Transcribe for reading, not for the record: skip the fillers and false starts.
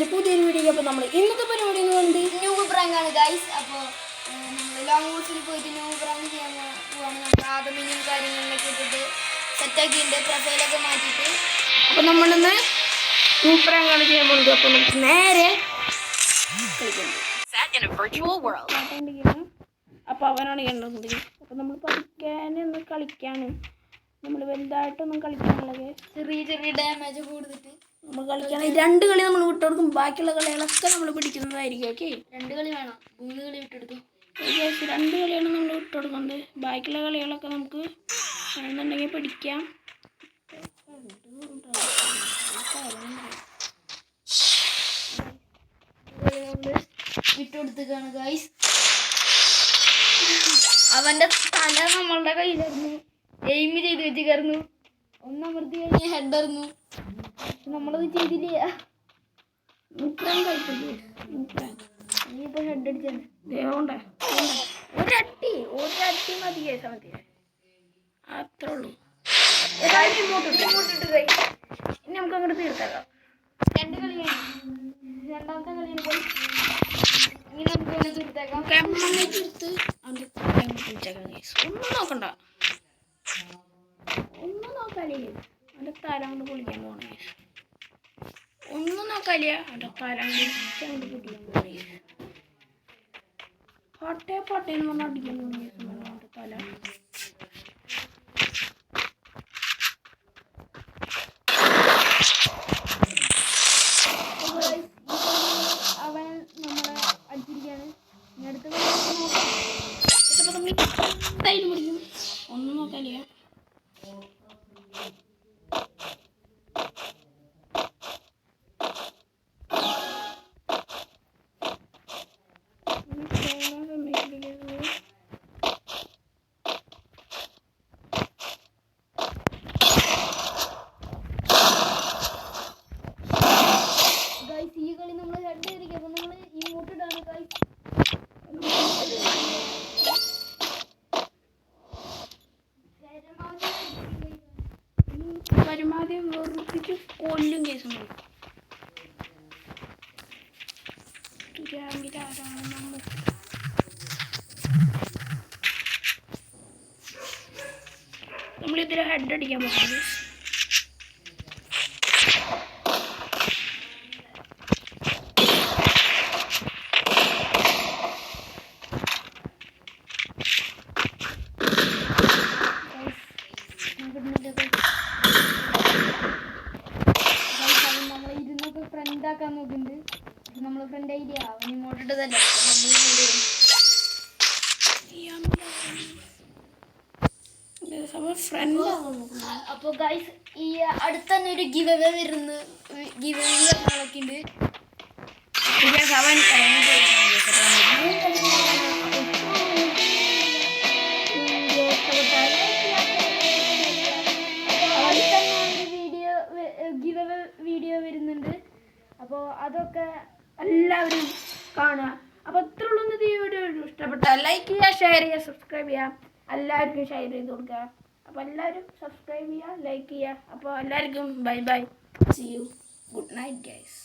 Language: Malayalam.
ചാനലിൻ്റെ പുതിയൊരു വീഡിയോ. അപ്പോൾ നമ്മൾ ഇന്നത്തെ പരിപാടി എന്ന് പറയുന്നത് ന്യൂ പ്രാങ്കാണ് ഗൈസ്. അപ്പോൾ നമ്മൾ ലോങ് കോഴ്സിൽ പോയിട്ട് ന്യൂ പ്രാങ്ക് ചെയ്യാൻ പോവാണ്. നമ്മൾ ആദമിനും കാര്യങ്ങളിലൊക്കെ ഇട്ടിട്ട് സെറ്റാക്കിയിട്ട് പ്രൊഫൈലൊക്കെ മാറ്റിയിട്ട് അപ്പോൾ നമ്മളിന്ന് ന്യൂ പ്രാങ്കാണ് ചെയ്യാൻ പോകുന്നത്. അപ്പോൾ നമുക്ക് നേരെ അപ്പോൾ അവനാണ് ചെയ്യേണ്ടത്. അപ്പോൾ നമ്മൾ പഠിക്കാനൊന്ന് കളിക്കാണ്. നമ്മൾ വലുതായിട്ടൊന്നും കളിക്കാനുള്ളത് ചെറിയ ചെറിയ ഡാമേജ് കൊടുത്തിട്ട് നമ്മൾ കളിക്കാൻ 2 കളി നമ്മൾ വിട്ടുകൊടുക്കും. ബാക്കിയുള്ള കളികളൊക്കെ നമ്മൾ പിടിക്കുന്നതായിരിക്കും. ഓക്കെ, 2 കളി വേണം, 3 കളി വിട്ടെടുത്തു. 2 കളിയാണ് നമ്മൾ വിട്ടുകൊടുക്കുന്നത്. ബാക്കിയുള്ള കളികളൊക്കെ നമുക്ക് വേണമെന്നുണ്ടെങ്കിൽ പിടിക്കാം. വിട്ടുകൊടുത്തേക്കാണ് ഗൈസ്. അവൻ്റെ തല നമ്മളുടെ കയ്യിലായിരുന്നു, എയിം ചെയ്ത് വെച്ചിരുന്നു. ഒന്നമർത്തി കഴിഞ്ഞ് ഹെഡായിരുന്നു. നമ്മളത് ചെയ്തില്ല. ഇനിയിപ്പോൾ ഹെഡ് അടിച്ചാണ്. ഒരട്ടി മതി സമയത്ത്, അത്രേ ഉള്ളൂ. ഇനി നമുക്ക് അങ്ങോട്ട് തീർത്തേക്കാം. 2 കളിയാണ്, രണ്ടാമത്തെ കളിയാണ് പോയി. ഇനി നമുക്ക് വേണം തീർത്തേക്കാം. തീർത്ത് ഒന്നും നോക്കണ്ട, ഒന്നും നോക്കാലേ. അവൻ്റെ തല കൊണ്ട് പൊളിക്കാൻ പോകണേ. ഒന്നും നോക്കാലിയ, അവൻ്റെ തല കൊണ്ട് പൊട്ടിക്കാൻ പോകണേ. പട്ടേന്ന് പറഞ്ഞാൽ അടിക്കാൻ പോകണേ. അവൻ്റെ തല അവൻ നമ്മളെ അടിച്ചിരിക്കുകയാണ്. ഇനി അടുത്ത എന്തായാലും പിടിക്കും. ഒന്നും നോക്കാലിയ. ഈ കളി നമ്മൾ രണ്ടുപേരിക്കും. അപ്പം നമ്മൾ ഇങ്ങോട്ടിടാണ് ഗൈസ്. പരമാവധി വെറുപ്പിച്ച് കൊല്ലും കേസുണ്ട്. നമ്മളിതിൽ ഹെഡ് അടിക്കാൻ പോകുന്നത്. നമ്മളെ ഇരുന്നൊക്കെ ഫ്രണ്ടാക്കാൻ നോക്കുന്നുണ്ട്. നമ്മൾ ഫ്രണ്ട് ഐഡിയ അവൻ ഇങ്ങോട്ടിട്ടതല്ല. അപ്പോൾ ഗൈസ്, ഈ അടുത്ത് തന്നെ ഒരു ഗിവ് അവേ വരുന്നു. ഗിവ് അവേ കാര്യങ്ങളൊക്കെ ഉണ്ട്. വീഡിയോ വരുന്നുണ്ട്. അപ്പോൾ അതൊക്കെ എല്ലാവരും കാണുക. അപ്പോൾ ഇത്രയുള്ളൂ ഇന്നത്തെ ഈ വീഡിയോ. ഇഷ്ടപ്പെട്ടാൽ ലൈക്ക് ചെയ്യുക, ഷെയർ ചെയ്യുക, സബ്സ്ക്രൈബ് ചെയ്യുക. എല്ലാവർക്കും ഷെയർ ചെയ്ത് കൊടുക്കുക. അപ്പോൾ എല്ലാവരും സബ്സ്ക്രൈബ് ചെയ്യുക, ലൈക്ക് ചെയ്യുക. അപ്പോൾ എല്ലാവർക്കും bye bye, see you, good night guys.